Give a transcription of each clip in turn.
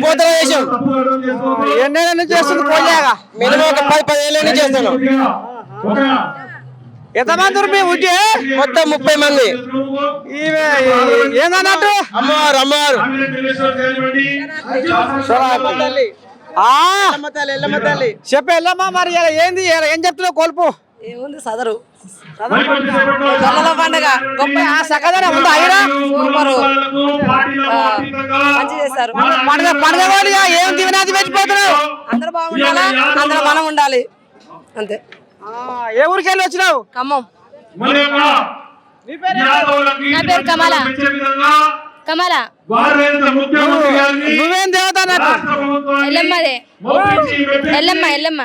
పోతల వేషం ఎన్నేళ్ళ నుంచి చేస్తుంది కోళ్ళగా? మినిమం ఒక 10 ఏళ్ళ నుంచి చేస్తాను. ఎంతమంది మీ ఉద్య? మొత్తం 30 మంది. ఏందన్నట్టు అమ్మవారు అమ్మవారు చెప్పే వెళ్ళమ్మా. మరి ఇలా ఏంది ఏం చెప్తున్నావు? కోల్పు ఏముంది సదరు పండుగ గొప్ప సకదన ఉంది. అయినా మంచి చేస్తారు. పండుగ పండుగ వాళ్ళుగా ఏం దివినాది పెట్టిపోతున్నావు? అందరూ బాగుండాలా, అందరూ మనం ఉండాలి అంతే. ఏ ఊరికి వెళ్ళి వచ్చినావు? ఖమ్మం. నా పేరు కమల. కమల నువ్వేం దేవత అన్నట్టు? ఎల్లమ్మదే. ఎల్లమ్మ ఎల్లమ్మ.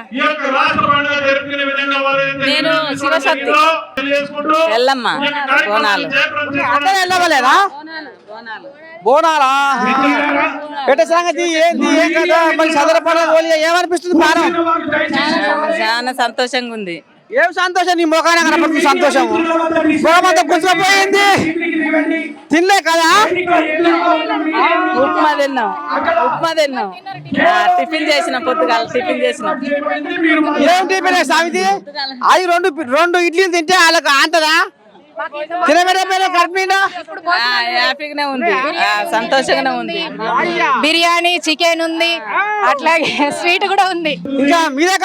నేను శివశక్తి. ఎల్లమ్మ బోనాలు. అందరూ వెళ్ళవలేదా? బోనాలా? ఎట్ట సంగతి ఏంది ఏం కదా? మరి సదర పండుగ ఏమనిపిస్తుంది? ప్రాణం చాలా సంతోషంగా ఉంది. ఏం సంతోషం? నీ ముఖానే కనపడుతుంది సంతోషం. ముఖమంతా కూర్చోపోయింది. తినలే కదా? ఉప్మా తిన్నాం టిఫిన్ చేసినాం. పొద్దుగాల టిఫిన్ చేసినాం. ఏం టిఫిన్ సామిది? అది రెండు ఇడ్లీలు తింటే వాళ్ళకి అంతదా? తినబెట్టే కడుపు హ్యాపీగానే ఉంది, సంతోషంగానే ఉంది. బిర్యానీ, చికెన్ ఉంది, అట్లాగే స్వీట్ కూడా ఉంది. ఇంకా మీరే